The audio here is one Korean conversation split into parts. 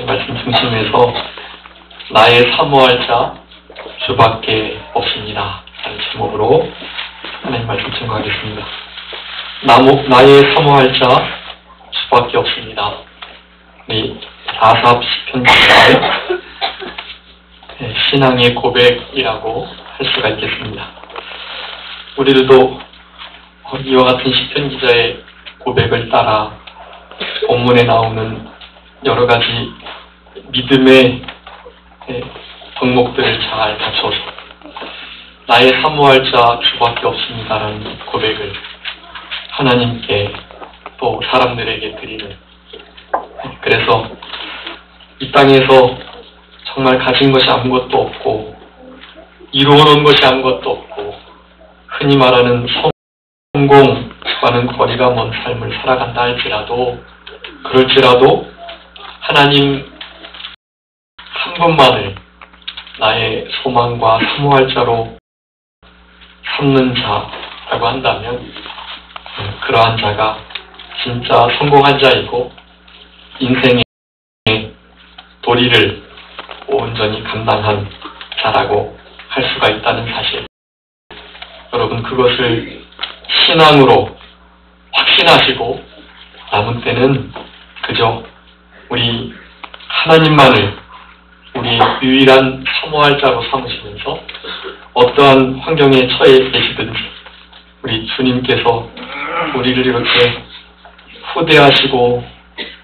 말씀 중심에서 나의 사모할 자 주밖에 없습니다 라는 제목으로 하나님 말씀 증거하겠습니다. 나의 사모할 자 주밖에 없습니다. 우리 아삽 시편 기자의 신앙의 고백이라고 할 수가 있겠습니다. 우리들도 이와 같은 시편 기자의 고백을 따라 본문에 나오는 여러 가지 믿음의 덕목들을 잘 갖춰서 나의 사모할 자 주밖에 없습니다라는 고백을 하나님께 또 사람들에게 드리는, 그래서 이 땅에서 정말 가진 것이 아무것도 없고 이루어놓은 것이 아무것도 없고 흔히 말하는 성공과는 거리가 먼 삶을 살아간다 할지라도, 그럴지라도 하나님 한 분만을 나의 소망과 사모할 자로 삼는 자라고 한다면 그러한 자가 진짜 성공한 자이고 인생의 도리를 온전히 감당한 자라고 할 수가 있다는 사실, 여러분 그것을 신앙으로 확신하시고 남은 때는 그저 우리 하나님만을 우리 유일한 사모할 자로 삼으시면서 어떠한 환경에 처해 계시든지 우리 주님께서 우리를 이렇게 후대하시고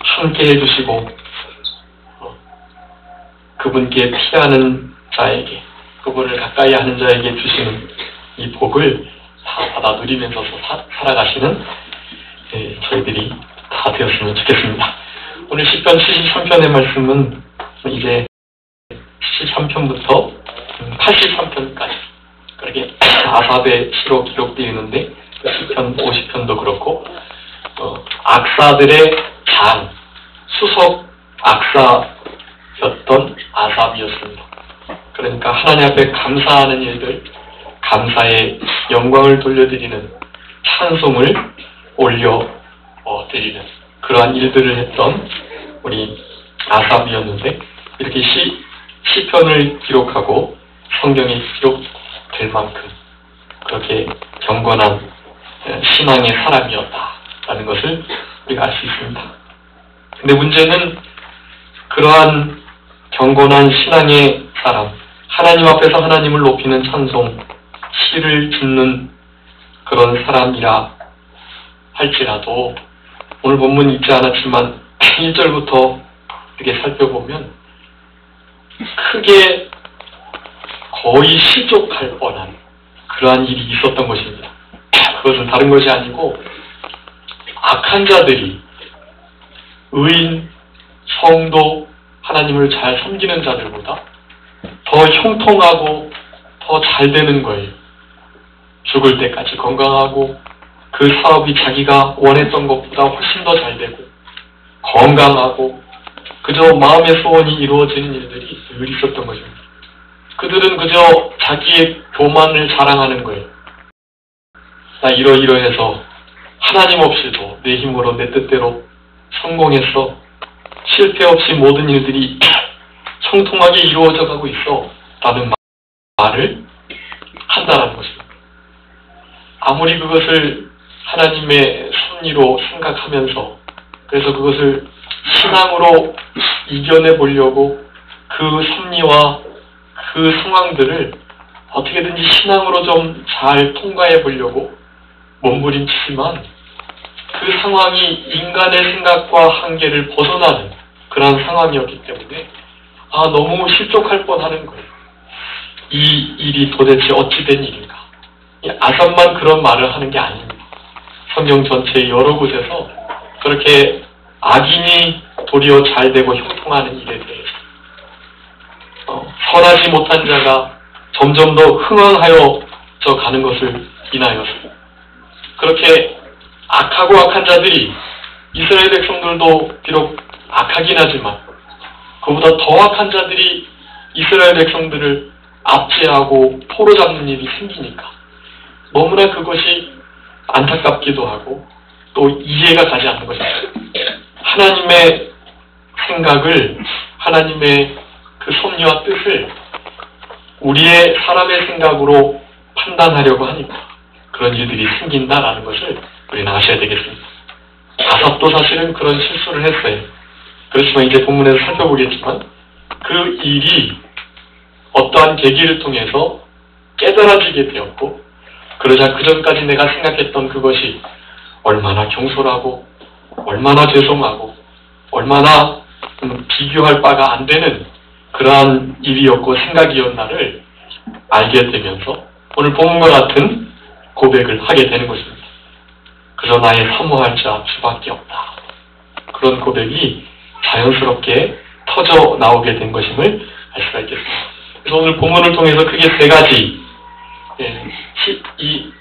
함께 해주시고 그분께 피하는 자에게, 그분을 가까이 하는 자에게 주시는 이 복을 다 받아 누리면서 살아가시는 저희들이 다 되었으면 좋겠습니다. 오늘 시편 73편의 말씀은 이제 73편부터 83편까지 그렇게 아삽의 시로 기록되어 있는데 시편 50편도 그렇고 악사들의 장, 수석 악사였던 아삽이었습니다. 그러니까 하나님 앞에 감사하는 일들, 감사의 영광을 돌려드리는 찬송을 올려 드리는 그러한 일들을 했던 우리 아삽이었는데, 이렇게 시편을 기록하고 성경에 기록될 만큼 그렇게 경건한 신앙의 사람이었다라는 것을 우리가 알 수 있습니다. 근데 문제는 그러한 경건한 신앙의 사람, 하나님 앞에서 하나님을 높이는 찬송, 시를 짓는 그런 사람이라 할지라도 오늘 본문 있지 않았지만 1절부터 이렇게 살펴보면 크게 거의 실족할 뻔한 그러한 일이 있었던 것입니다. 그것은 다른 것이 아니고 악한 자들이 의인, 성도, 하나님을 잘 섬기는 자들보다 더 형통하고 더 잘 되는 거예요. 죽을 때까지 건강하고 그 사업이 자기가 원했던 것보다 훨씬 더 잘 되고 건강하고 그저 마음의 소원이 이루어지는 일들이 늘 있었던 것입니다. 그들은 그저 자기의 교만을 자랑하는 거예요. 나 이러이러해서 하나님 없이도 내 힘으로 내 뜻대로 성공했어. 실패 없이 모든 일들이 청통하게 이루어져 가고 있어. 라는 말을 한다는 것입니다. 아무리 그것을 하나님의 섭리로 생각하면서 그래서 그것을 신앙으로 이겨내 보려고 그 섭리와 그 상황들을 어떻게든지 신앙으로 좀 잘 통과해 보려고 몸부림치지만 그 상황이 인간의 생각과 한계를 벗어나는 그런 상황이었기 때문에 너무 실족할 뻔하는 거예요. 이 일이 도대체 어찌 된 일인가? 아삽만 그런 말을 하는 게 아닙니다. 성경 전체의 여러 곳에서 그렇게 악인이 도리어 잘되고 형통하는 일에 대해서 선하지 못한 자가 점점 더 흥황하여져 가는 것을 인하여서 그렇게 악하고 악한 자들이 이스라엘 백성들도 비록 악하긴 하지만 그보다 더 악한 자들이 이스라엘 백성들을 압제하고 포로잡는 일이 생기니까 너무나 그것이 안타깝기도 하고 또 이해가 가지 않는 것입니다. 하나님의 생각을, 하나님의 그 섭리와 뜻을 우리의 사람의 생각으로 판단하려고 하니까 그런 일들이 생긴다라는 것을 우리는 아셔야 되겠습니다. 아삽도 사실은 그런 실수를 했어요. 그렇지만 이제 본문에서 살펴보겠지만 그 일이 어떠한 계기를 통해서 깨달아지게 되었고, 그러자 그전까지 내가 생각했던 그것이 얼마나 경솔하고 얼마나 죄송하고 얼마나 비교할 바가 안 되는 그러한 일이었고 생각이었나를 알게 되면서 오늘 본문과 같은 고백을 하게 되는 것입니다. 그저 나의 사모할 자 주밖에 없다. 그런 고백이 자연스럽게 터져 나오게 된 것임을 알 수가 있겠습니다. 그래서 오늘 본문을 통해서 크게 세 가지, 이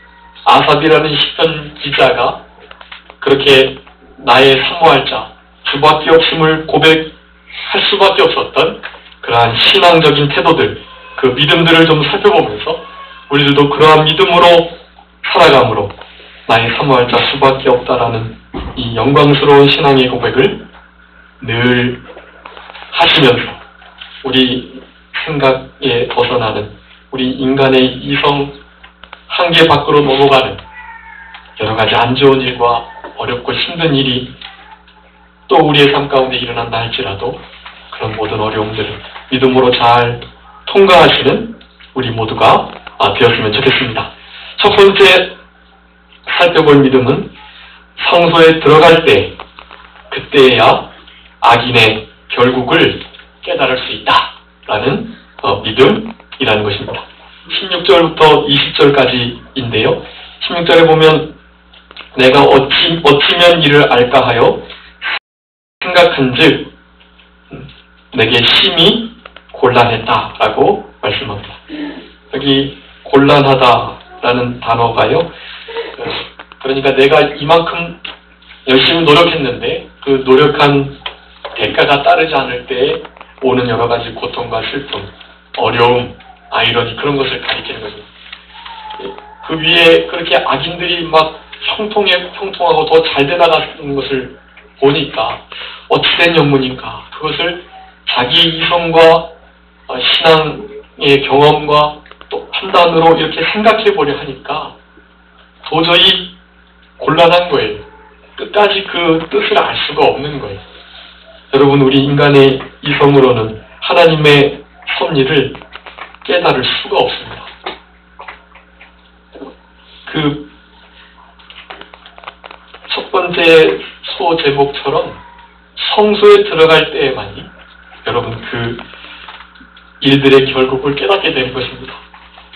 아삽이라는 시편 기자가 그렇게 나의 사모할 자 주밖에 없음을 고백할 수밖에 없었던 그러한 신앙적인 태도들, 그 믿음들을 좀 살펴보면서 우리들도 그러한 믿음으로 살아감으로 나의 사모할 자 주밖에 없다라는 이 영광스러운 신앙의 고백을 늘 하시면서 우리 생각에 벗어나는, 우리 인간의 이성 한계 밖으로 넘어가는 여러 가지 안 좋은 일과 어렵고 힘든 일이 또 우리의 삶 가운데 일어난다 할지라도 그런 모든 어려움들을 믿음으로 잘 통과하시는 우리 모두가 되었으면 좋겠습니다. 첫 번째 살펴볼 믿음은 성소에 들어갈 때, 그때야 악인의 결국을 깨달을 수 있다라는 믿음이라는 것입니다. 16절부터 20절까지인데요. 16절에 보면 내가 어찌면 이를 알까 하여 생각한즉 내게 심히 곤란했다라고 말씀합니다. 여기 곤란하다라는 단어가요, 그러니까 내가 이만큼 열심히 노력했는데 그 노력한 대가가 따르지 않을 때 오는 여러 가지 고통과 슬픔, 어려움, 아이러니, 그런 것을 가리키는 겁니다. 그 위에 그렇게 악인들이 막 형통하고 더 잘 돼 나가는 것을 보니까 어찌된 영문인가, 그것을 자기 이성과 신앙의 경험과 또 판단으로 이렇게 생각해 보려 하니까 도저히 곤란한 거예요. 끝까지 그 뜻을 알 수가 없는 거예요. 여러분, 우리 인간의 이성으로는 하나님의 섭리를 깨달을 수가 없습니다. 그 첫 번째 소 제목처럼 성소에 들어갈 때에만이 여러분 그 일들의 결국을 깨닫게 되는 것입니다.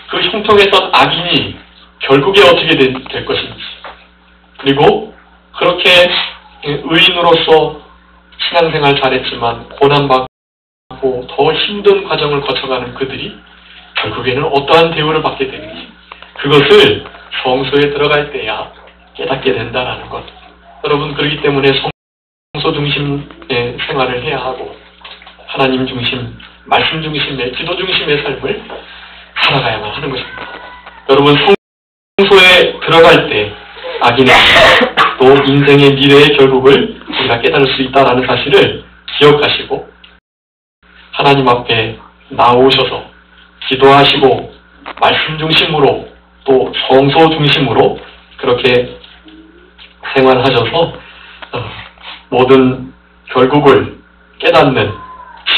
그 형통했던 악인이 결국에 어떻게 될 것인지, 그리고 그렇게 의인으로서 신앙생활 잘했지만 고난받고 더 힘든 과정을 거쳐가는 그들이 결국에는 어떠한 대우를 받게 되는지, 그것을 성소에 들어갈 때야 깨닫게 된다는 것. 여러분, 그렇기 때문에 성소 중심의 생활을 해야 하고 하나님 중심, 말씀 중심의, 기도 중심의 삶을 살아가야만 하는 것입니다. 여러분, 성소에 들어갈 때 악인의 또 인생의 미래의 결국을 우리가 깨달을 수 있다는 사실을 기억하시고 하나님 앞에 나오셔서 기도하시고 말씀 중심으로 또 성소 중심으로 그렇게 생활하셔서 모든 결국을 깨닫는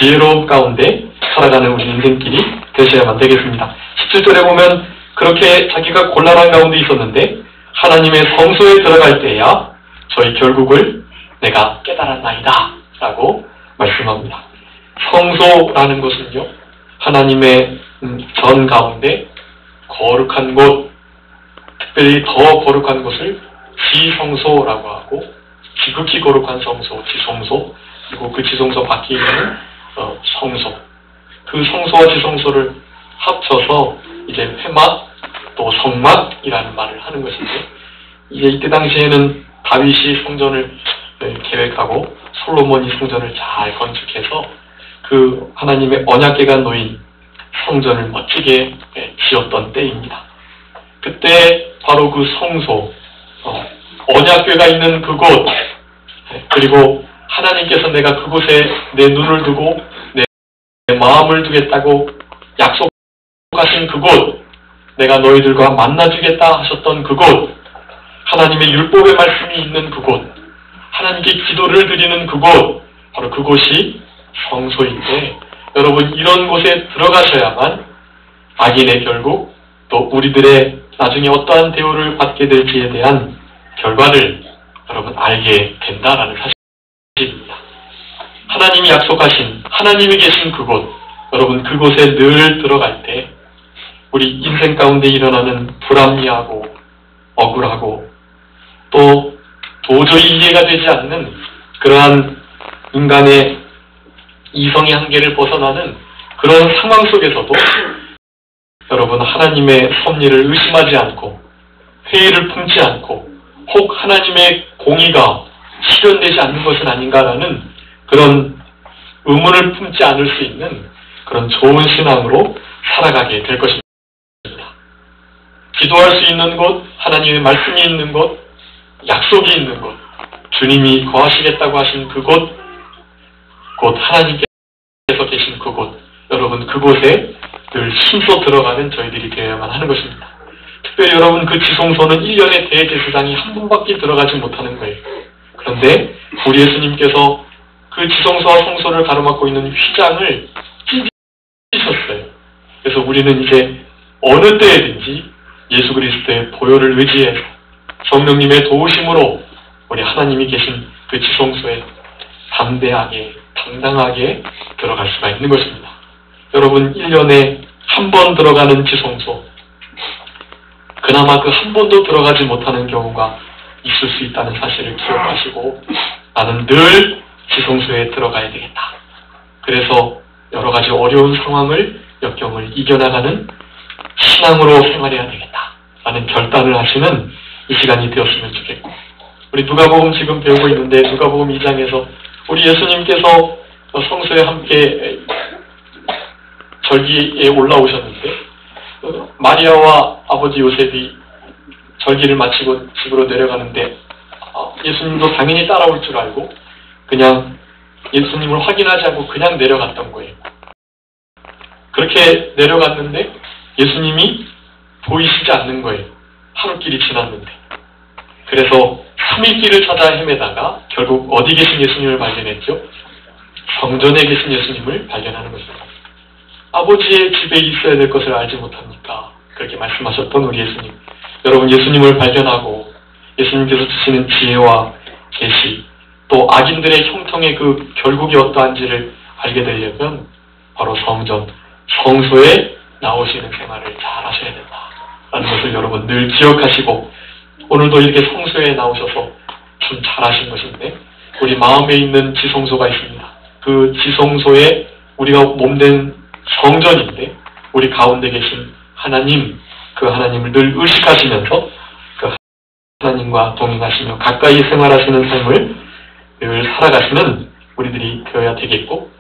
지혜로움 가운데 살아가는 우리 인생길이 되셔야만 되겠습니다. 17절에 보면 그렇게 자기가 곤란한 가운데 있었는데 하나님의 성소에 들어갈 때야 저희 결국을 내가 깨달았나이다 라고 말씀합니다. 성소라는 것은요, 하나님의 전 가운데 거룩한 곳, 특별히 더 거룩한 곳을 지성소라고 하고, 지극히 거룩한 성소, 지성소, 그리고 그 지성소 밖에 있는 성소, 그 성소와 지성소를 합쳐서 이제 회막 또 성막이라는 말을 하는 것인데, 이제 이때 당시에는 다윗이 성전을 계획하고 솔로몬이 성전을 잘 건축해서 그 하나님의 언약궤가 놓인 성전을 멋지게 지었던 때입니다. 그때 바로 그 성소, 언약궤가 있는 그곳, 그리고 하나님께서 내가 그곳에 내 눈을 두고 내 마음을 두겠다고 약속하신 그곳, 내가 너희들과 만나주겠다 하셨던 그곳, 하나님의 율법의 말씀이 있는 그곳, 하나님께 기도를 드리는 그곳, 바로 그곳이 성소인데, 여러분 이런 곳에 들어가셔야만 악인의 결국 또 우리들의 나중에 어떠한 대우를 받게 될지에 대한 결과를 여러분 알게 된다라는 사실입니다. 하나님이 약속하신, 하나님이 계신 그곳, 여러분 그곳에 늘 들어갈 때 우리 인생 가운데 일어나는 불합리하고 억울하고 또 도저히 이해가 되지 않는 그러한 인간의 이성의 한계를 벗어나는 그런 상황 속에서도 여러분 하나님의 섭리를 의심하지 않고 회의를 품지 않고 혹 하나님의 공의가 실현되지 않는 것은 아닌가라는 그런 의문을 품지 않을 수 있는 그런 좋은 신앙으로 살아가게 될 것입니다. 기도할 수 있는 곳, 하나님의 말씀이 있는 곳, 약속이 있는 곳, 주님이 거하시겠다고 하신 그곳, 곧 하나님께서 계신 그곳, 여러분 그곳에 늘 힘써 들어가는 저희들이 되어야만 하는 것입니다. 특별히 여러분 그 지성소는 1년에 대제사장이 한 분밖에 들어가지 못하는 거예요. 그런데 우리 예수님께서 그 지성소와 성소를 가로막고 있는 휘장을 찢으셨어요. 그래서 우리는 이제 어느 때에든지 예수 그리스도의 보혈을 의지해서 성령님의 도우심으로 우리 하나님이 계신 그 지성소에 담대하게 당당하게 들어갈 수가 있는 것입니다. 여러분 1년에 한 번 들어가는 지성소, 그나마 그 한 번도 들어가지 못하는 경우가 있을 수 있다는 사실을 기억하시고 나는 늘 지성소에 들어가야 되겠다. 그래서 여러 가지 어려운 상황을 역경을 이겨나가는 신앙으로 생활해야 되겠다 라는 결단을 하시는 이 시간이 되었으면 좋겠고, 우리 누가복음 지금 배우고 있는데 누가복음 2장에서 우리 예수님께서 성소에 함께 절기에 올라오셨는데 마리아와 아버지 요셉이 절기를 마치고 집으로 내려가는데 예수님도 당연히 따라올 줄 알고 그냥 예수님을 확인하지 않고 그냥 내려갔던 거예요. 그렇게 내려갔는데 예수님이 보이시지 않는 거예요. 하루길이 지났는데. 그래서 3일길을 찾아 헤매다가 결국 어디 계신 예수님을 발견했죠? 성전에 계신 예수님을 발견하는 것입니다. 아버지의 집에 있어야 될 것을 알지 못합니까? 그렇게 말씀하셨던 우리 예수님. 여러분 예수님을 발견하고 예수님께서 주시는 지혜와 계시, 또 악인들의 형통의 그 결국이 어떠한지를 알게 되려면 바로 성전, 성소에 나오시는 생활을 잘 하셔야 된다라는 것을 여러분 늘 기억하시고, 오늘도 이렇게 성소에 나오셔서 참 잘하신 것인데 우리 마음에 있는 지성소가 있습니다. 그 지성소에 우리가 몸된 성전인데 우리 가운데 계신 하나님, 그 하나님을 늘 의식하시면서 그 하나님과 동행하시며 가까이 생활하시는 삶을 늘 살아가시는 우리들이 되어야 되겠고,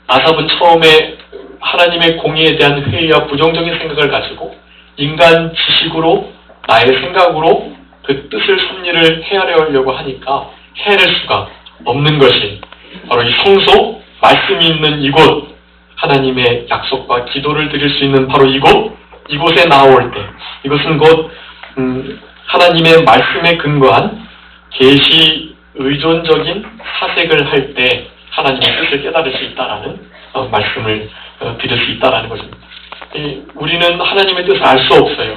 아삽은 처음에 하나님의 공의에 대한 회의와 부정적인 생각을 가지고 인간 지식으로 나의 생각으로 그 뜻을 섭리를 헤아려려고 하니까 해낼 수가 없는 것이 바로 이 성소, 말씀이 있는 이곳, 하나님의 약속과 기도를 드릴 수 있는 바로 이곳에 나올 때, 이것은 곧 하나님의 말씀에 근거한 계시 의존적인 사색을 할 때 하나님의 뜻을 깨달을 수 있다라는 말씀을 드릴 수 있다라는 것입니다. 우리는 하나님의 뜻을 알 수 없어요.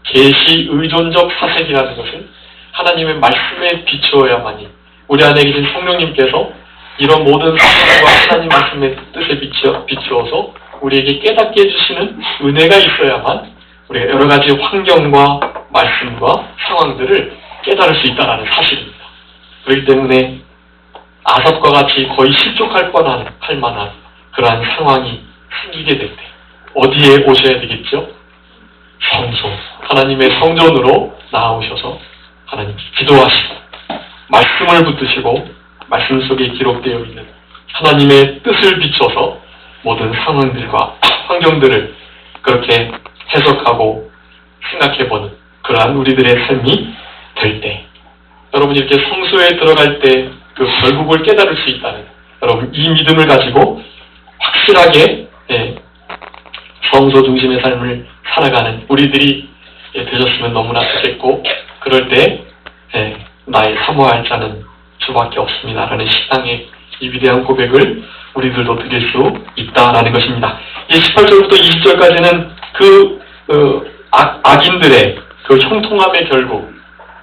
계시 의존적 사색이라는 것은 하나님의 말씀에 비추어야만이, 우리 안에 계신 성령님께서 이런 모든 사실과 하나님 말씀의 뜻에 비추어서 우리에게 깨닫게 해주시는 은혜가 있어야만 우리가 여러 가지 환경과 말씀과 상황들을 깨달을 수 있다는 사실입니다. 그렇기 때문에 아삽과 같이 거의 실족할 만한 그러한 상황이 생기게 될 때 어디에 오셔야 되겠죠? 성소, 하나님의 성전으로 나아오셔서 하나님께 기도하시고 말씀을 붙드시고 말씀 속에 기록되어 있는 하나님의 뜻을 비춰서 모든 상황들과 환경들을 그렇게 해석하고 생각해보는 그러한 우리들의 삶이 될 때 여러분 이렇게 성소에 들어갈 때 그 결국을 깨달을 수 있다는, 여러분 이 믿음을 가지고 확실하게 성소 중심의 삶을 살아가는 우리들이 되셨으면 너무나 좋겠고, 그럴 때 나의 사모할 자는 주밖에 없습니다라는 신앙의 이 위대한 고백을 우리들도 드릴 수 있다라는 것입니다. 이 18절부터 20절까지는 악인들의 그 형통함의 결국,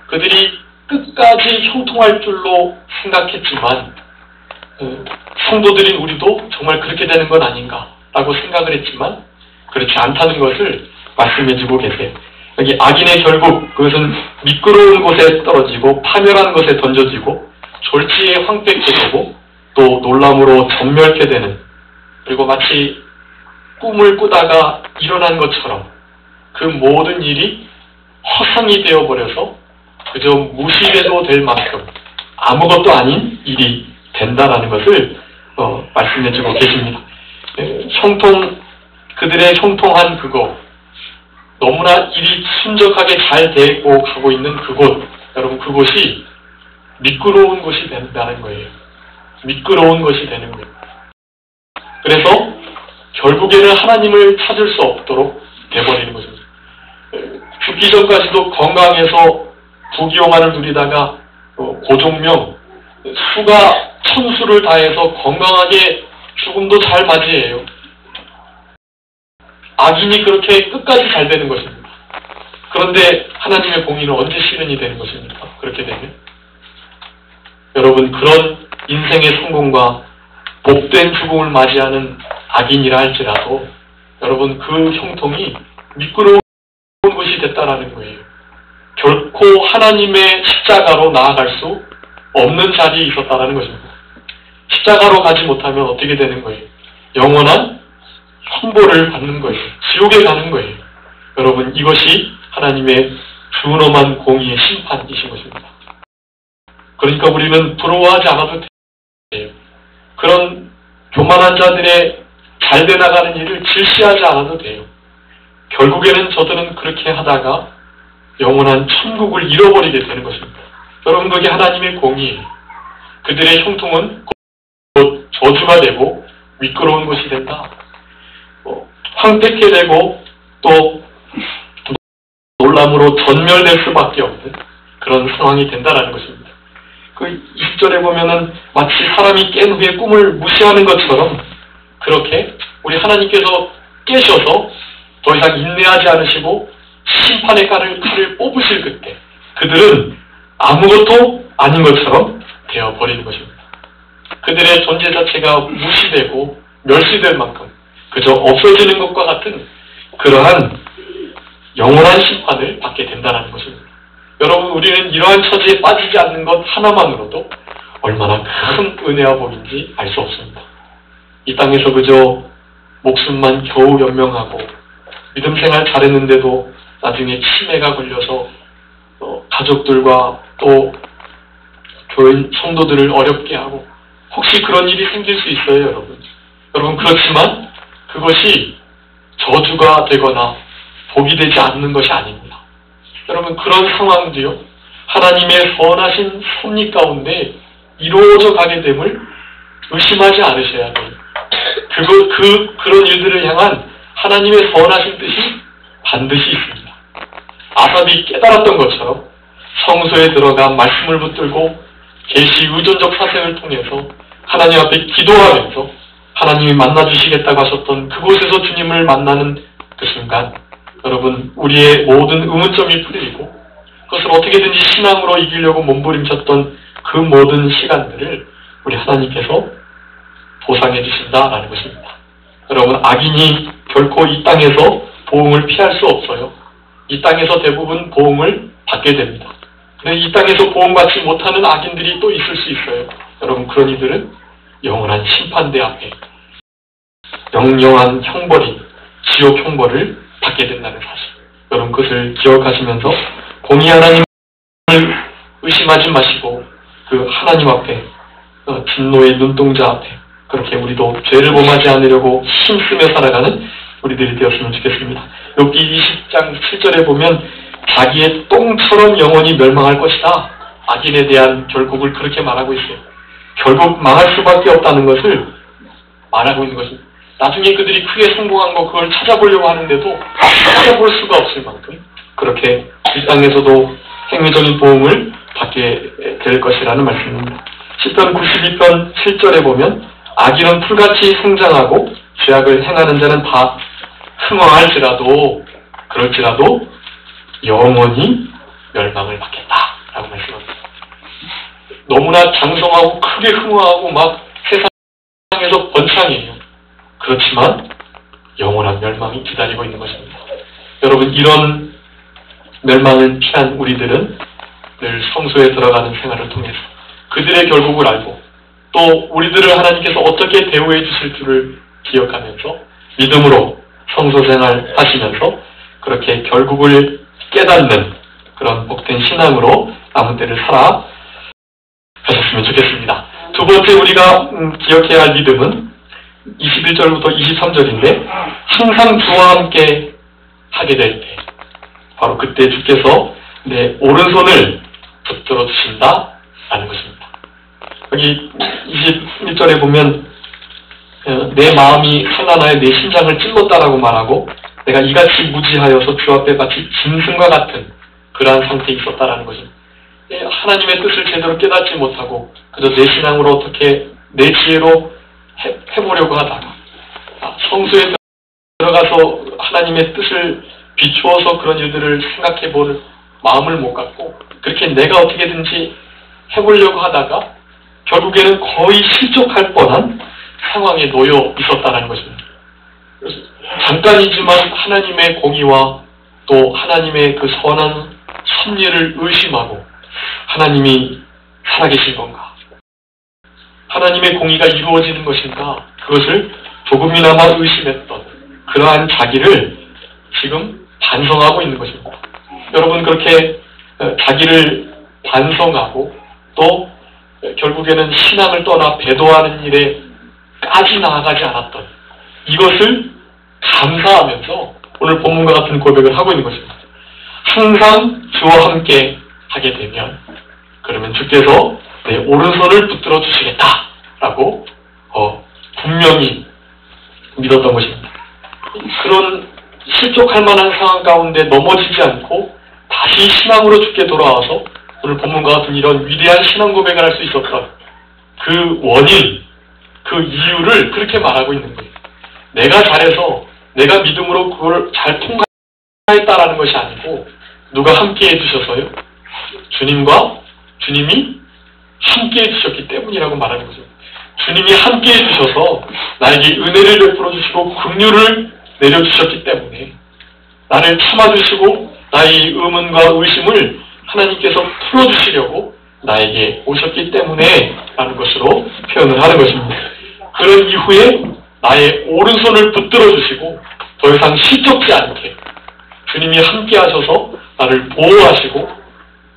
그들이 끝까지 형통할 줄로 생각했지만 성도들인 우리도 정말 그렇게 되는 건 아닌가라고 생각을 했지만 그렇지 않다는 것을 말씀해주고 계세요. 여기 악인의 결국, 그것은 미끄러운 곳에 떨어지고 파멸하는 것에 던져지고 졸지에 황폐케 되고 또 놀람으로 전멸케 되는, 그리고 마치 꿈을 꾸다가 일어난 것처럼 그 모든 일이 허상이 되어버려서 그저 무시해도 될 만큼 아무것도 아닌 일이 된다라는 것을 말씀해주고 계십니다. 그들의 형통한 그곳, 너무나 일이 순적하게 잘 되고 가고 있는 그곳, 여러분 그곳이 미끄러운 곳이 된다는 거예요. 미끄러운 것이 되는 거예요. 그래서 결국에는 하나님을 찾을 수 없도록 돼버리는 것입니다. 죽기 전까지도 건강해서 부귀영화를 누리다가 고종명 수가 천수를 다해서 건강하게 죽음도 잘 맞이해요. 악인이 그렇게 끝까지 잘 되는 것입니다. 그런데 하나님의 공의는 언제 실현이 되는 것입니까? 그렇게 되면 여러분, 그런 인생의 성공과 복된 죽음을 맞이하는 악인이라 할지라도 여러분 그 형통이 미끄러운 것이 됐다라는 거예요. 결코 하나님의 십자가로 나아갈 수 없는 자리에 있었다라는 것입니다. 십자가로 가지 못하면 어떻게 되는 거예요? 영원한 형벌을 받는 거예요. 지옥에 가는 거예요. 여러분, 이것이 하나님의 준엄한 공의의 심판이신 것입니다. 그러니까 우리는 부러워하지 않아도 돼요. 그런 교만한 자들의 잘돼 나가는 일을 질시하지 않아도 돼요. 결국에는 저들은 그렇게 하다가 영원한 천국을 잃어버리게 되는 것입니다. 여러분, 그게 하나님의 공의예요. 그들의 형통은 곧 저주가 되고 미끄러운 것이 된다. 황폐케 되고 또 놀람으로 전멸될 수밖에 없는 그런 상황이 된다라는 것입니다. 그 20절에 보면은 마치 사람이 깬 후에 꿈을 무시하는 것처럼 그렇게 우리 하나님께서 깨셔서 더 이상 인내하지 않으시고 심판의 칼을 뽑으실 그때 그들은 아무것도 아닌 것처럼 되어버리는 것입니다. 그들의 존재 자체가 무시되고 멸시될 만큼 그저 없어지는 것과 같은 그러한 영원한 심판을 받게 된다는 것입니다. 여러분, 우리는 이러한 처지에 빠지지 않는 것 하나만으로도 얼마나 큰 은혜와 복인지 알 수 없습니다. 이 땅에서 그저 목숨만 겨우 연명하고 믿음 생활 잘했는데도 나중에 치매가 걸려서 가족들과 또 교인 성도들을 어렵게 하고, 혹시 그런 일이 생길 수 있어요, 여러분? 여러분, 그렇지만 그것이 저주가 되거나 복이 되지 않는 것이 아닙니다. 여러분, 그런 상황도요, 하나님의 선하신 섭리 가운데 이루어져 가게 됨을 의심하지 않으셔야 돼요. 그런 일들을 향한 하나님의 선하신 뜻이 반드시 있습니다. 아삽이 깨달았던 것처럼 성소에 들어가 말씀을 붙들고 계시 의존적 사색을 통해서 하나님 앞에 기도하면서 하나님이 만나주시겠다고 하셨던 그곳에서 주님을 만나는 그 순간, 여러분, 우리의 모든 의문점이 풀리고 그것을 어떻게든지 신앙으로 이기려고 몸부림쳤던 그 모든 시간들을 우리 하나님께서 보상해 주신다라는 것입니다. 여러분, 악인이 결코 이 땅에서 보응을 피할 수 없어요. 이 땅에서 대부분 보응을 받게 됩니다. 근데 이 땅에서 보응받지 못하는 악인들이 또 있을 수 있어요. 여러분, 그런 이들은 영원한 심판대 앞에 영영한 형벌인 지옥 형벌을 받게 된다는 사실, 여러분 그것을 기억하시면서 공의 하나님을 의심하지 마시고 그 하나님 앞에 진노의 눈동자 앞에 그렇게 우리도 죄를 범하지 않으려고 힘쓰며 살아가는 우리들이 되었으면 좋겠습니다. 여기 20장 7절에 보면 자기의 똥처럼 영원히 멸망할 것이다 악인에 대한 결국을 그렇게 말하고 있어요. 결국 망할 수밖에 없다는 것을 말하고 있는 것입니다. 나중에 그들이 크게 성공한 거 그걸 찾아보려고 하는데도 찾아볼 수가 없을 만큼 그렇게 이 땅에서도 행위적인 보응을 받게 될 것이라는 말씀입니다. 시편 92편 7절에 보면 악인은 풀같이 성장하고 죄악을 행하는 자는 다 흥황할지라도 그럴지라도 영원히 멸망을 받겠다라고 말씀합니다. 너무나 장성하고 크게 흥황하고 막 세상에서 번창이에요. 그렇지만 영원한 멸망이 기다리고 있는 것입니다. 여러분, 이런 멸망을 피한 우리들은 늘 성소에 들어가는 생활을 통해서 그들의 결국을 알고 또 우리들을 하나님께서 어떻게 대우해 주실 줄을 기억하면서 믿음으로 성소 생활 하시면서 그렇게 결국을 깨닫는 그런 복된 신앙으로 남은 때를 살아 가셨으면 좋겠습니다. 두 번째 우리가 기억해야 할 믿음은 21절부터 23절인데 항상 주와 함께 하게 될 때 바로 그때 주께서 내 오른손을 붙들어 주신다 라는 것입니다. 여기 21절에 보면 내 마음이 산란하여 내 심장을 찔렀다라고 말하고 내가 이같이 무지하여서 주 앞에 마치 짐승과 같은 그러한 상태에 있었다라는 것입니다. 하나님의 뜻을 제대로 깨닫지 못하고 그저 내 신앙으로 어떻게 내 지혜로 해보려고 하다가 성소에 들어가서 하나님의 뜻을 비추어서 그런 일들을 생각해볼 마음을 못 갖고 그렇게 내가 어떻게든지 해보려고 하다가 결국에는 거의 실족할 뻔한 상황에 놓여 있었다는 것입니다. 그래서 잠깐이지만 하나님의 공의와 또 하나님의 그 선한 섭리를 의심하고 하나님이 살아계신 건가? 하나님의 공의가 이루어지는 것인가? 그것을 조금이나마 의심했던 그러한 자기를 지금 반성하고 있는 것입니다. 여러분, 그렇게 자기를 반성하고 또 결국에는 신앙을 떠나 배도하는 일에까지 나아가지 않았던 이것을 감사하면서 오늘 본문과 같은 고백을 하고 있는 것입니다. 항상 주와 함께 하게 되면 그러면 주께서 내 오른손을 붙들어 주시겠다라고 분명히 믿었던 것입니다. 그런 실족할 만한 상황 가운데 넘어지지 않고 다시 신앙으로 주께 돌아와서 오늘 본문과 같은 이런 위대한 신앙 고백을 할 수 있었던 그 원인, 그 이유를 그렇게 말하고 있는 거예요. 내가 잘해서 내가 믿음으로 그걸 잘 통과했다라는 것이 아니고 누가 함께 해주셔서요? 주님이 함께 해주셨기 때문이라고 말하는 거죠. 주님이 함께 해주셔서 나에게 은혜를 베풀어 주시고 긍휼을 내려주셨기 때문에 나를 참아주시고 나의 의문과 의심을 하나님께서 풀어주시려고 나에게 오셨기 때문에 라는 것으로 표현을 하는 것입니다. 그런 이후에 나의 오른손을 붙들어 주시고 더 이상 실족지 않게 주님이 함께 하셔서 나를 보호하시고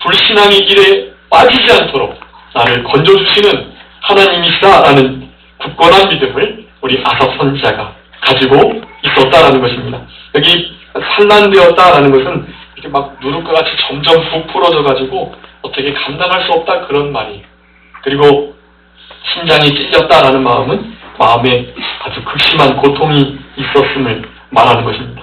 불신앙의 길에 빠지지 않도록 나를 건져주시는 하나님이시다라는 굳건한 믿음을 우리 아삽 선지자가 가지고 있었다라는 것입니다. 여기 산란되었다라는 것은 이렇게 막 누룩과 같이 점점 부풀어져 가지고 어떻게 감당할 수 없다 그런 말이. 그리고 심장이 찔렸다라는 마음은 마음에 아주 극심한 고통이 있었음을 말하는 것입니다.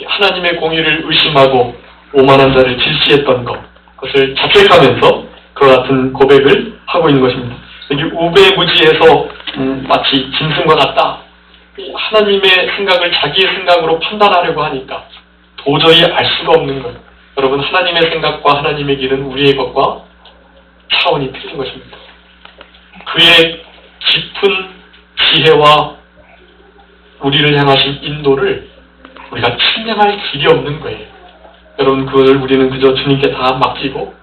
하나님의 공의를 의심하고 오만한 자를 질시했던 것, 그것을 자책하면서 그와 같은 고백을 하고 있는 것입니다. 여기 우배무지해서 마치 짐승과 같다. 하나님의 생각을 자기의 생각으로 판단하려고 하니까 도저히 알 수가 없는 것. 여러분, 하나님의 생각과 하나님의 길은 우리의 것과 차원이 틀린 것입니다. 그의 깊은 지혜와 우리를 향하신 인도를 우리가 측량할 길이 없는 거예요. 여러분, 그것을 우리는 그저 주님께 다 맡기고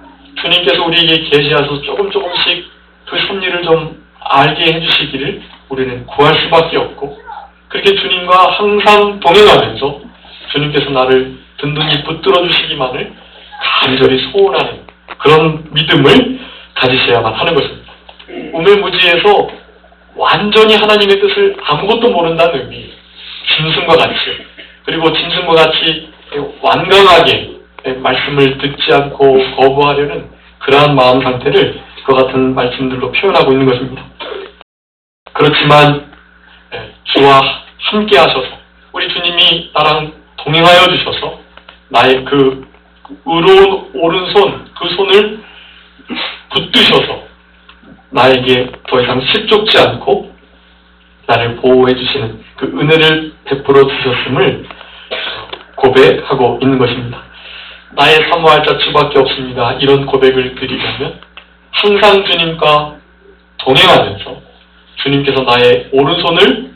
주님께서 우리에게 계시하셔서 조금씩 그 섭리를 좀 알게 해주시기를 우리는 구할 수밖에 없고 그렇게 주님과 항상 동행하면서 주님께서 나를 든든히 붙들어 주시기만을 간절히 소원하는 그런 믿음을 가지셔야만 하는 것입니다. 우매무지에서 완전히 하나님의 뜻을 아무것도 모른다는 의미, 짐승과 같이, 그리고 짐승과 같이 완강하게 말씀을 듣지 않고 거부하려는 그러한 마음 상태를 그와 같은 말씀들로 표현하고 있는 것입니다. 그렇지만 주와 함께 하셔서 우리 주님이 나랑 동행하여 주셔서 나의 그 의로운 오른손, 그 손을 붙드셔서 나에게 더 이상 실족지 않고 나를 보호해 주시는 그 은혜를 베풀어 주셨음을 고백하고 있는 것입니다. 나의 사모할 자 주밖에 없습니다. 이런 고백을 드리려면 항상 주님과 동행하면서 주님께서 나의 오른손을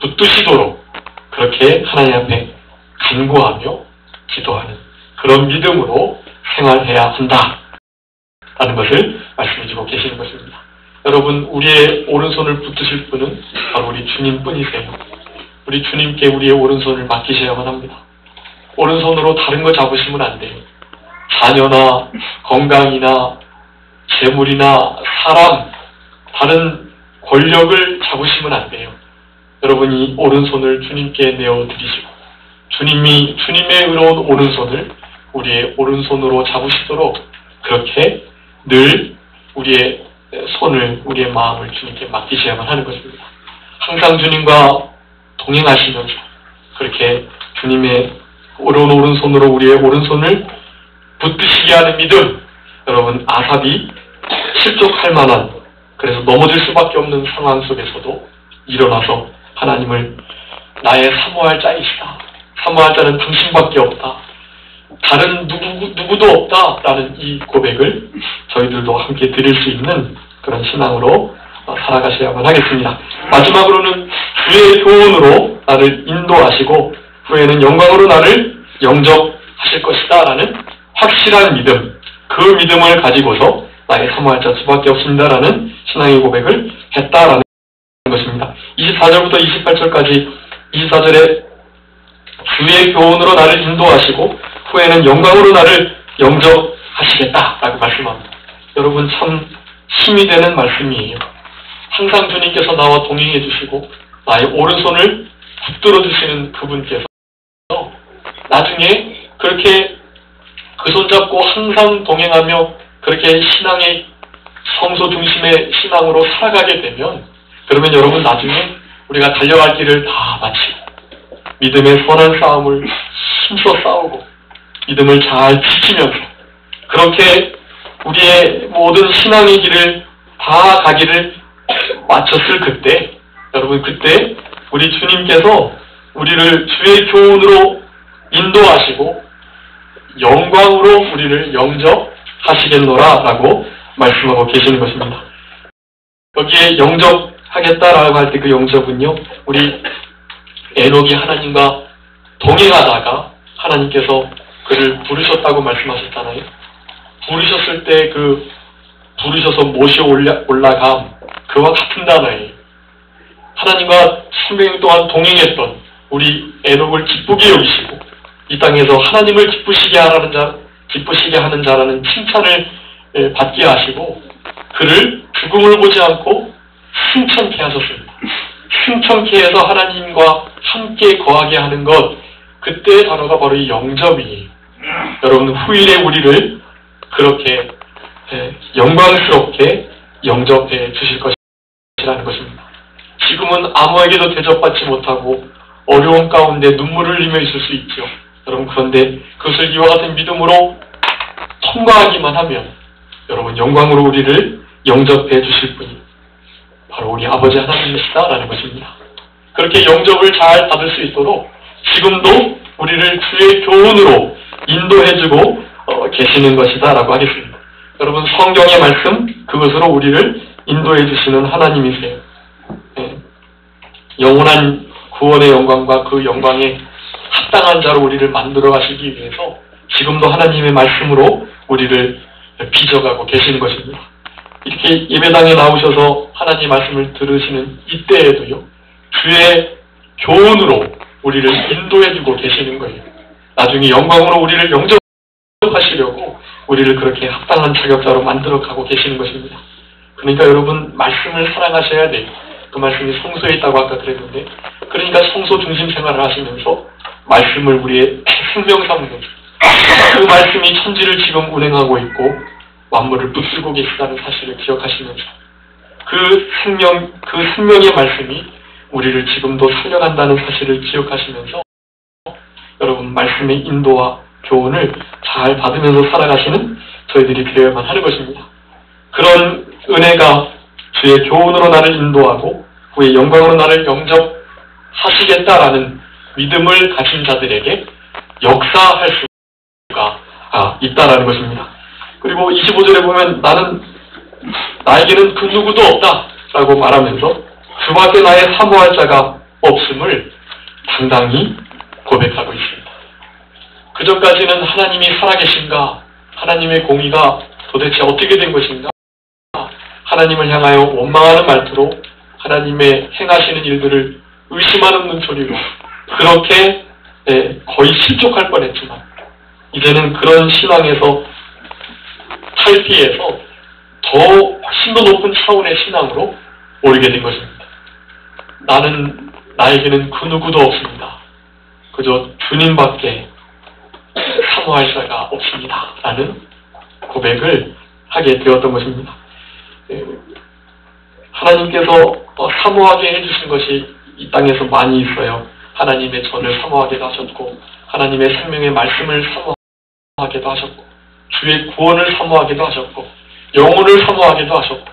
붙드시도록 그렇게 하나님 앞에 간구하며 기도하는 그런 믿음으로 생활해야 한다 라는 것을 말씀해 주고 계시는 것입니다. 여러분, 우리의 오른손을 붙드실 분은 바로 우리 주님뿐이세요. 우리 주님께 우리의 오른손을 맡기셔야만 합니다. 오른손으로 다른 거 잡으시면 안 돼요. 자녀나 건강이나 재물이나 사람, 다른 권력을 잡으시면 안 돼요. 여러분이 오른손을 주님께 내어드리시고 주님이 주님의 의로운 오른손을 우리의 오른손으로 잡으시도록 그렇게 늘 우리의 손을, 우리의 마음을 주님께 맡기셔야만 하는 것입니다. 항상 주님과 동행하시면서 그렇게 주님의 의로운 오른손으로 우리의 오른손을 붙드시게 하는 믿음, 여러분, 아삽이 실족할 만한, 그래서 넘어질 수밖에 없는 상황 속에서도 일어나서 하나님을 나의 사모할 자이시다. 사모할 자는 당신밖에 없다. 다른 누구도 없다라는 이 고백을 저희들도 함께 드릴 수 있는 그런 신앙으로 살아가셔야만 하겠습니다. 마지막으로는 주의 교훈으로 나를 인도하시고 후에는 영광으로 나를 영접하실 것이다 라는 확실한 믿음, 그 믿음을 가지고서 나의 사모할 자 수밖에 없습니다라는 신앙의 고백을 했다라는 것입니다. 24절부터 28절까지 24절에 주의 교훈으로 나를 인도하시고 후에는 영광으로 나를 영접하시겠다라고 말씀합니다. 여러분, 참 힘이 되는 말씀이에요. 항상 주님께서 나와 동행해 주시고 나의 오른손을 붙들어 주시는 그분께서 나중에 그렇게 그 손잡고 항상 동행하며 그렇게 신앙의 성소 중심의 신앙으로 살아가게 되면, 그러면 여러분 나중에 우리가 달려갈 길을 다 마치고 믿음의 선한 싸움을 힘써 싸우고 믿음을 잘 지키면서 그렇게 우리의 모든 신앙의 길을 다 가기를 마쳤을 그때, 여러분, 그때 우리 주님께서 우리를 주의 교훈으로 인도하시고 영광으로 우리를 영접하시겠노라 라고 말씀하고 계시는 것입니다. 여기에 영접하겠다라고 할 때 그 영접은요, 우리 에녹이 하나님과 동행하다가 하나님께서 그를 부르셨다고 말씀하셨잖아요. 부르셨을 때 그 부르셔서 모셔 올라감, 그와 같은 단어예요. 하나님과 300년 동안 동행했던 우리 에녹을 기쁘게 여기시고 이 땅에서 하나님을 기쁘시게 하는 자라는 칭찬을 받게 하시고 그를 죽음을 보지 않고 승천케 하셨습니다. 승천케 해서 하나님과 함께 거하게 하는 것, 그때의 단어가 바로 이 영접이에요. 여러분, 후일에 우리를 그렇게 영광스럽게 영접해 주실 것이라는 것입니다. 지금은 아무에게도 대접받지 못하고 어려운 가운데 눈물을 흘리며 있을 수 있죠. 여러분, 그런데 그것을 이와 같은 믿음으로 통과하기만 하면 여러분, 영광으로 우리를 영접해 주실 분이 바로 우리 아버지 하나님이시다라는 것입니다. 그렇게 영접을 잘 받을 수 있도록 지금도 우리를 주의 교훈으로 인도해주고 계시는 것이다라고 하겠습니다. 여러분, 성경의 말씀, 그것으로 우리를 인도해 주시는 하나님이세요. 영원한 구원의 영광과 그 영광에 합당한 자로 우리를 만들어 가시기 위해서 지금도 하나님의 말씀으로 우리를 빚어가고 계시는 것입니다. 이렇게 예배당에 나오셔서 하나님의 말씀을 들으시는 이때에도요, 주의 교훈으로 우리를 인도해주고 계시는 거예요. 나중에 영광으로 우리를 영접하시려고 우리를 그렇게 합당한 자격자로 만들어가고 계시는 것입니다. 그러니까 여러분, 말씀을 사랑하셔야 돼요. 그 말씀이 성소에 있다고 아까 그랬는데, 그러니까 성소 중심 생활을 하시면서 말씀을 우리의 생명 삼는, 그 말씀이 천지를 지금 운행하고 있고 만물을 붙들고 계시다는 사실을 기억하시면서 그 생명의 말씀이 우리를 지금도 살려간다는 사실을 기억하시면서 여러분 말씀의 인도와 교훈을 잘 받으면서 살아가시는 저희들이 되어야만 하는 것입니다. 그런 은혜가 주의 교훈으로 나를 인도하고 그의 영광으로 나를 영접하시겠다라는 믿음을 가진 자들에게 역사할 수가 있다라는 것입니다. 그리고 25절에 보면 나에게는 그 누구도 없다라고 말하면서 그밖에 나의 사모할 자가 없음을 당당히 고백하고 있습니다. 그전까지는 하나님이 살아계신가, 하나님의 공의가 도대체 어떻게 된 것인가, 하나님을 향하여 원망하는 말투로 하나님의 행하시는 일들을 의심하는 눈초리로 그렇게 거의 실족할 뻔했지만 이제는 그런 신앙에서 탈피해서 더 훨씬 더 높은 차원의 신앙으로 오르게 된 것입니다. 나에게는 그 누구도 없습니다. 그저 주님밖에 사모할 자가 없습니다. 라는 고백을 하게 되었던 것입니다. 하나님께서 사모하게 해주신 것이 이 땅에서 많이 있어요. 하나님의 전을 사모하게도 하셨고 하나님의 생명의 말씀을 사모하게도 하셨고 주의 구원을 사모하게도 하셨고 영혼을 사모하게도 하셨고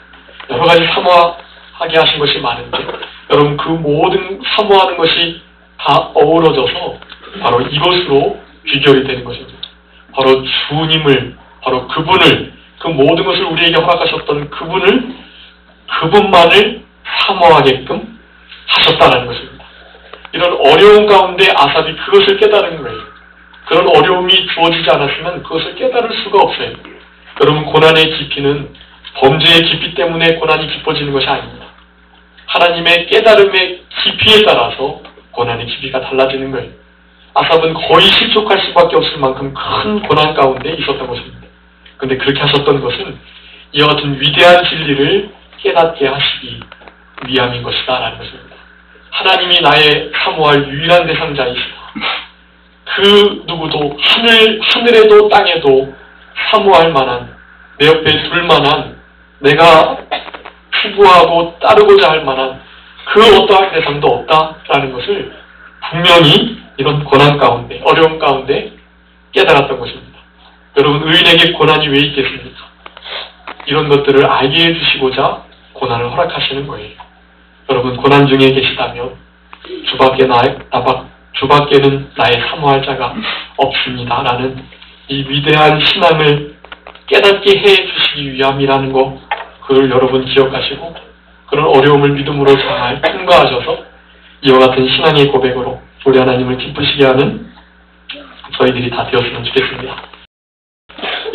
여러 가지 사모하게 하신 것이 많은데 여러분 그 모든 사모하는 것이 다 어우러져서 바로 이것으로 귀결이 되는 것입니다. 바로 주님을, 바로 그분을, 그 모든 것을 우리에게 허락하셨던 그분만을 사모하게끔 하셨다는 것입니다. 이런 어려운 가운데 아삽이 그것을 깨달은 거예요. 그런 어려움이 주어지지 않았으면 그것을 깨달을 수가 없어요. 여러분 고난의 깊이는 범죄의 깊이 때문에 고난이 깊어지는 것이 아닙니다. 하나님의 깨달음의 깊이에 따라서 고난의 깊이가 달라지는 거예요. 아삽은 거의 실족할 수밖에 없을 만큼 큰 고난 가운데 있었던 것입니다. 그런데 그렇게 하셨던 것은 이와 같은 위대한 진리를 깨닫게 하시기 위함인 것이다 라는 것입니다. 하나님이 나의 사모할 유일한 대상자이시다. 그 누구도 하늘에도 땅에도 사모할 만한, 내 옆에 둘 만한, 내가 추구하고 따르고자 할 만한 그 어떠한 대상도 없다라는 것을 분명히 이런 고난 가운데, 어려움 가운데 깨달았던 것입니다. 여러분, 의인에게 고난이 왜 있겠습니까? 이런 것들을 알게 해주시고자 고난을 허락하시는 거예요. 여러분, 고난 중에 계시다면 주밖에는 나의 사모할 자가 없습니다. 라는 이 위대한 신앙을 깨닫게 해주시기 위함이라는 거, 그걸 여러분 기억하시고 그런 어려움을 믿음으로 잘 통과하셔서 이와 같은 신앙의 고백으로 우리 하나님을 기쁘시게 하는 저희들이 다 되었으면 좋겠습니다.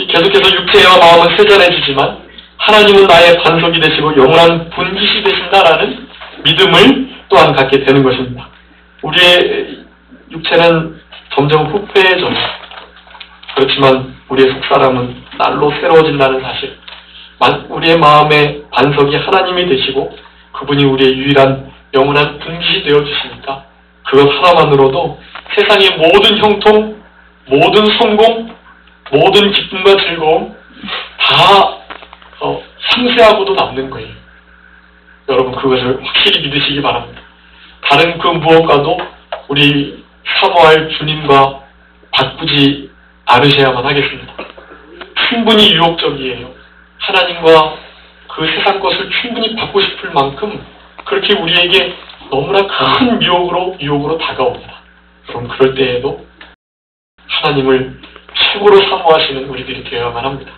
계속해서 육체와 마음은 세잔해지지만 하나님은 나의 반석이 되시고 영원한 분깃이 되신다라는 믿음을 또한 갖게 되는 것입니다. 우리의 육체는 점점 후패해져요. 그렇지만 우리의 속사람은 날로 새로워진다는 사실, 우리의 마음의 반석이 하나님이 되시고 그분이 우리의 유일한 영원한 분깃이 되어주시니까 그것 하나만으로도 세상의 모든 형통, 모든 성공, 모든 기쁨과 즐거움 다 상쇄하고도 남는 거예요. 여러분 그것을 확실히 믿으시기 바랍니다. 다른 그 무엇과도 우리 사모할 주님과 바꾸지 않으셔야만 하겠습니다. 충분히 유혹적이에요. 하나님과 그 세상 것을 충분히 받고 싶을 만큼 그렇게 우리에게 너무나 큰 유혹으로 다가옵니다. 그럼 그럴 때에도 하나님을 최고로 사모하시는 우리들이 되어야만 합니다.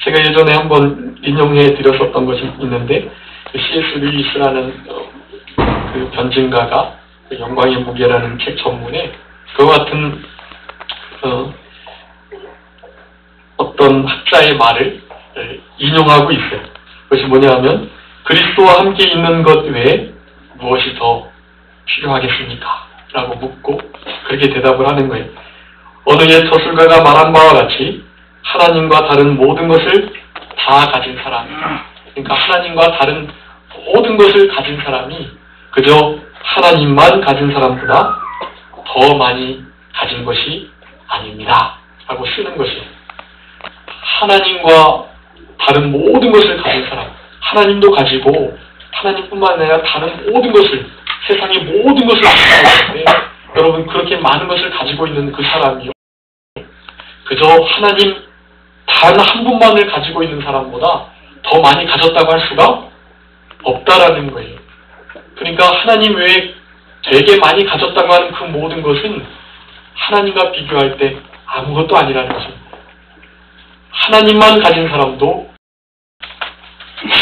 제가 예전에 한번 인용해 드렸었던 것이 있는데 C.S. 루이스라는 그 변증가가 영광의 무게라는 책 전문에 그와 같은 어떤 학자의 말을 인용하고 있어요. 그것이 뭐냐 하면 그리스도와 함께 있는 것 외에 무엇이 더 필요하겠습니까? 라고 묻고 그렇게 대답을 하는 거예요. 어느 옛 저술가가 말한 바와 같이 하나님과 다른 모든 것을 다 가진 사람, 그러니까 하나님과 다른 모든 것을 가진 사람이 그저 하나님만 가진 사람보다 더 많이 가진 것이 아닙니다. 라고 쓰는 것이에요. 하나님과 다른 모든 것을 가진 사람, 하나님도 가지고 하나님뿐만 아니라 다른 모든 것을, 세상의 모든 것을 가지고 있는데, 여러분 그렇게 많은 것을 가지고 있는 그 사람이요, 그저 하나님 단 한 분만을 가지고 있는 사람보다 더 많이 가졌다고 할 수가 없다라는 거예요. 그러니까 하나님 외에 되게 많이 가졌다고 하는 그 모든 것은 하나님과 비교할 때 아무것도 아니라는 것입니다. 하나님만 가진 사람도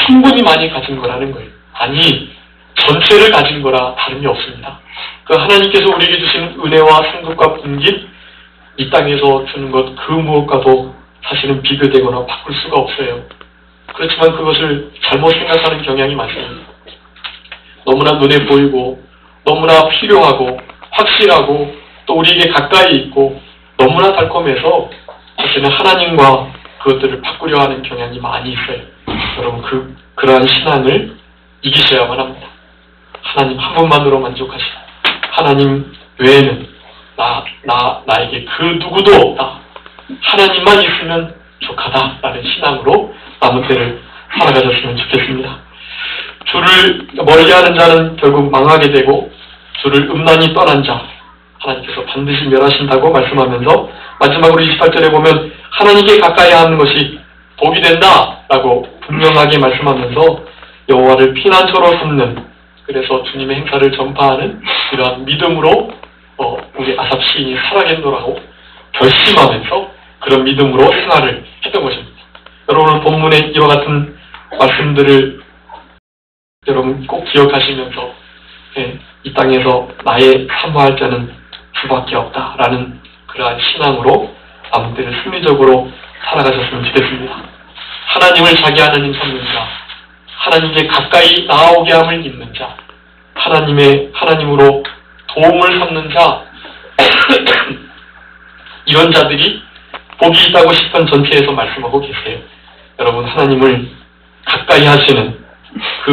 충분히 많이 가진 거라는 거예요. 아니, 전체를 가진 거라 다름이 없습니다. 그 하나님께서 우리에게 주시는 은혜와 상급과 분깃, 이 땅에서 주는 것 그 무엇과도 사실은 비교되거나 바꿀 수가 없어요. 그렇지만 그것을 잘못 생각하는 경향이 많습니다. 너무나 눈에 보이고 너무나 필요하고 확실하고 또 우리에게 가까이 있고 너무나 달콤해서 사실은 하나님과 그것들을 바꾸려 하는 경향이 많이 있어요. 여러분 그러한 신앙을 이기셔야만 합니다. 하나님 한 분만으로 만족하시고 하나님 외에는 나에게 그 누구도 없다. 하나님만 있으면 족하다라는 신앙으로 남은 때를 살아가셨으면 좋겠습니다. 주를 멀리하는 자는 결국 망하게 되고 주를 음란히 떠난 자 하나님께서 반드시 멸하신다고 말씀하면서 마지막으로 28절에 보면 하나님께 가까이 하는 것이 복이 된다라고 분명하게 말씀하면서 여호와를 피난처로 삼는, 그래서 주님의 행사를 전파하는 이러한 믿음으로 우리 아삽 시인이 살아겠노라고 결심하면서 그런 믿음으로 생활을 했던 것입니다. 여러분 본문의 이와 같은 말씀들을 여러분 꼭 기억하시면서 이 땅에서 나의 사모할 자는 주밖에 없다라는 그러한 신앙으로 남은 때를 승리적으로 살아가셨으면 좋겠습니다. 하나님을 자기 하나님 삼는 자, 하나님께 가까이 나아오게 함을 입는 자, 하나님으로 도움을 삼는 자, 이런 자들이 복이 있다고 10편 전체에서 말씀하고 계세요. 여러분 하나님을 가까이 하시는 그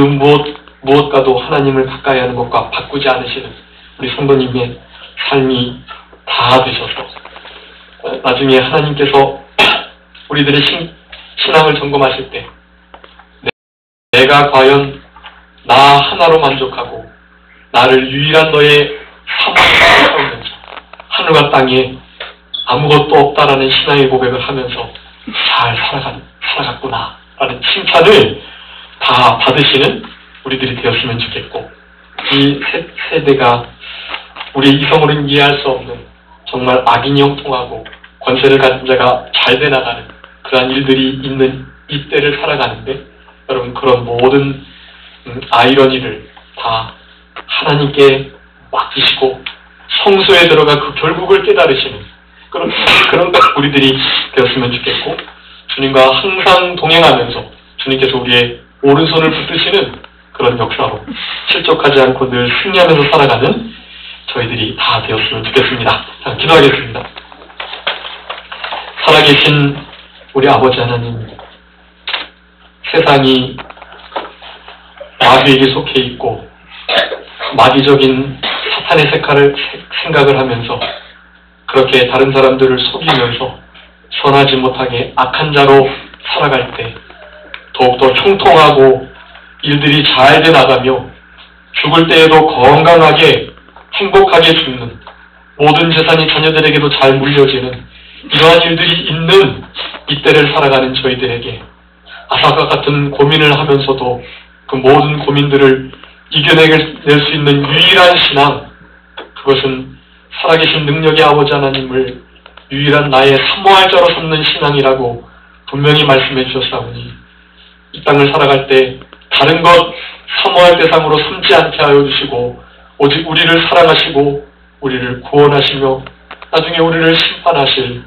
무엇과도 하나님을 가까이 하는 것과 바꾸지 않으시는 우리 성도님의 삶이 다 되셔서 나중에 하나님께서 우리들의 신앙을 점검하실 때 내가 과연 나 하나로 만족하고 나를 유일한 너의 사모를 세우는 자, 하늘과 땅에 아무것도 없다라는 신앙의 고백을 하면서 잘 살아갔구나 라는 칭찬을 다 받으시는 우리들이 되었으면 좋겠고, 이 세대가 우리의 이성으로는 이해할 수 없는 정말 악인이 형통하고 권세를 가진 자가 잘 돼나가는 그러한 일들이 있는 이때를 살아가는데, 여러분 그런 모든 아이러니를 다 하나님께 맡기시고 성소에 들어가 그 결국을 깨달으시는 그런 우리들이 되었으면 좋겠고, 주님과 항상 동행하면서 주님께서 우리의 오른손을 붙드시는 그런 역사로 실족하지 않고 늘 승리하면서 살아가는 저희들이 다 되었으면 좋겠습니다. 자, 기도하겠습니다. 살아계신 우리 아버지 하나님, 세상이 마귀에게 속해 있고 마귀적인 사탄의 생각을 하면서 그렇게 다른 사람들을 속이면서 선하지 못하게 악한 자로 살아갈 때 더욱더 형통하고 일들이 잘 돼나가며 죽을 때에도 건강하게 행복하게 죽는, 모든 재산이 자녀들에게도 잘 물려지는 이러한 일들이 있는 이때를 살아가는 저희들에게 아사과 같은 고민을 하면서도 그 모든 고민들을 이겨낼 수 있는 유일한 신앙, 그것은 살아계신 능력의 아버지 하나님을 유일한 나의 사모할 자로 삼는 신앙이라고 분명히 말씀해 주셨사오니, 이 땅을 살아갈 때 다른 것 사모할 대상으로 삼지 않게 하여 주시고 오직 우리를 사랑하시고 우리를 구원하시며 나중에 우리를 심판하실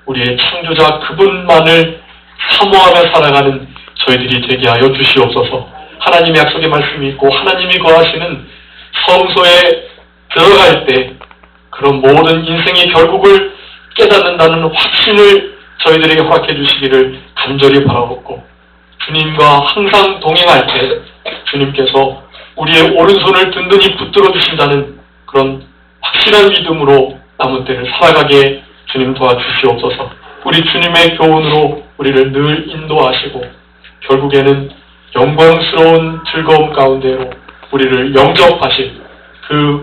우리의 창조자 그분만을 사모하며 살아가는 저희들이 되게 하여 주시옵소서. 하나님의 약속의 말씀이 있고 하나님이 거하시는 성소에 들어갈 때 그런 모든 인생의 결국을 깨닫는다는 확신을 저희들에게 허락해 주시기를 간절히 바라옵고, 주님과 항상 동행할 때 주님께서 우리의 오른손을 든든히 붙들어 주신다는 그런 확실한 믿음으로 남은 때를 살아가게 주님 도와주시옵소서. 우리 주님의 교훈으로 우리를 늘 인도하시고 결국에는 영광스러운 즐거움 가운데로 우리를 영접하실 그